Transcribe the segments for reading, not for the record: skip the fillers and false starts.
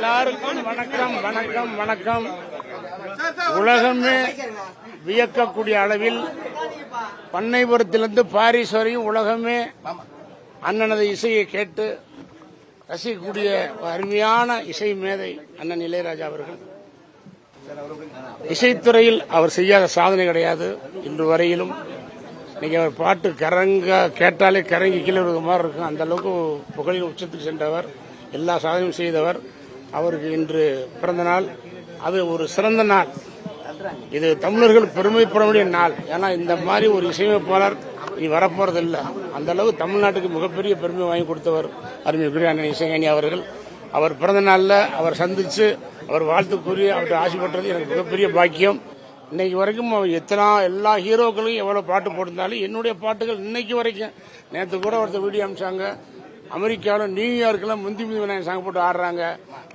எல்லாருக்கும் வணக்கம் வணக்கம் வணக்கம். உலகமே வியக்கக்கூடிய அளவில் பண்ணைபுரத்திலிருந்து பாரிஸ் வரையும் உலகமே அண்ணனது இசையை கேட்டு ரசிக்கக்கூடிய அருமையான இசை மேதை அண்ணன் இளையராஜா அவர்கள். இசைத்துறையில் அவர் செய்யாத சாதனை கிடையாது இன்று வரையிலும். இன்னைக்கு அவர் பாட்டு கேட்டாலே கரங்கி கீழே மாதிரி இருக்கும். அந்த அளவுக்கு புகழின் உச்சத்துக்கு சென்றவர், எல்லா சாதனையும் செய்தவர். அவருக்கு இன்று பிறந்த நாள். அது ஒரு சிறந்த நாள். இது தமிழர்கள் பெருமைப்பட வேண்டிய நாள். ஏன்னா இந்த மாதிரி ஒரு இசையமைப்பாளர் இனி வரப்போறது இல்லை. அந்த அளவு தமிழ்நாட்டுக்கு மிகப்பெரிய பெருமை வாங்கி கொடுத்தவர் அருமைக்குரிய அண்ணன் இசைஞானி அவர்கள். அவர் பிறந்த நாளில் அவர் சந்திச்சு அவர் வாழ்த்து கூறி அவர்கிட்ட ஆசைப்பட்டது எனக்கு மிகப்பெரிய பாக்கியம். இன்னைக்கு வரைக்கும் அவர் எல்லா ஹீரோக்களையும் எவ்வளவு பாட்டு போட்டிருந்தாலும் என்னுடைய பாட்டுகள் இன்னைக்கு வரைக்கும். நேற்று கூட ஒருத்தர் வீடியோ அனுப்பிச்சாங்க, அமெரிக்காவில் நியூயார்க்கில் முந்தி விநாயகர் சாங் போட்டு ஆடுறாங்க.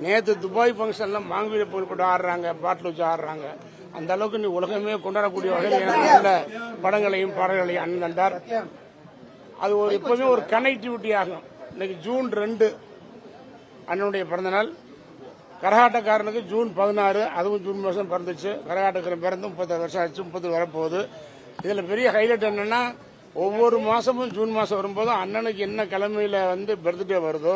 நேற்று துபாய் ஃபங்க்ஷன்ல மாங்குவில போட்டு ஆடுறாங்க, பாட்டில் வச்சு ஆடுறாங்க. அந்த அளவுக்கு நீ உலகமே கொண்டாடக்கூடிய வகையில் எனக்கு நல்ல படங்களையும் பாடல்களையும் அண்ணன் தந்தார். அது ஒரு எப்பவுமே ஒரு கனெக்டிவிட்டி ஆகும். இன்னைக்கு ஜூன் 2 அண்ணனுடைய பிறந்தநாள். கரகாட்டக்காரனுக்கு ஜூன் 16, அதுவும் ஜூன் மாதம் பிறந்துச்சு. கரகாட்டக்காரன் பிறந்து 30 வருஷம் ஆச்சு, 30 வரப்போகுது. இதில் பெரிய ஹைலைட் என்னன்னா, ஒவ்வொரு மாசமும் ஜூன் மாசம் வரும்போது அண்ணனுக்கு என்ன கிழமையில பர்த்டே வருதோ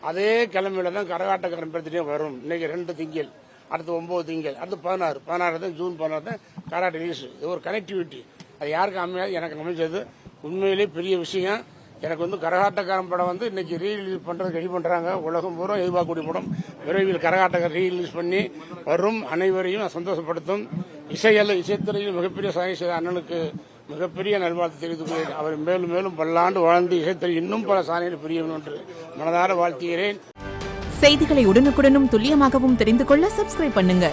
அதே கிழமையில தான் கரகாட்டக்காரன் பர்த்டே வரும். இன்னைக்கு 2 திங்கள், அடுத்து 9 திங்கள், அடுத்து 16 தான் ஜூன் 16 தான் கரகாட்ட ரிலீஸ். இது ஒரு கனெக்டிவிட்டி. அது யாருக்கு அமையாது, எனக்கு அமைச்சது. உண்மையிலேயே பெரிய விஷயம். எனக்கு கரகாட்டக்காரன் படம் இன்னைக்கு ரீரிலீஸ் பண்றது ரெடி பண்றாங்க. உலகம் பூரா எதிர்பார்க்கக்கூடிய படம். விரைவில் கரகாட்டக்காரன் ரீரிலீஸ் பண்ணி வரும். அனைவரையும் சந்தோஷப்படுத்தும். இசைத்துறையில் மிகப்பெரிய சாதனை செய்த அண்ணனுக்கு மிகப்பெரிய நல்வாழ்த்து தெரிவித்துக் அவர் மேலும் மேலும் பல்லாண்டு வாழ்ந்து இசைத்துறை இன்னும் பல சாதனைகள் புரியணும் என்று மனதார வாழ்த்துகிறேன். செய்திகளை உடனுக்குடனும் துல்லியமாகவும் தெரிந்து கொள்ள சப்ஸ்கிரைப் பண்ணுங்க.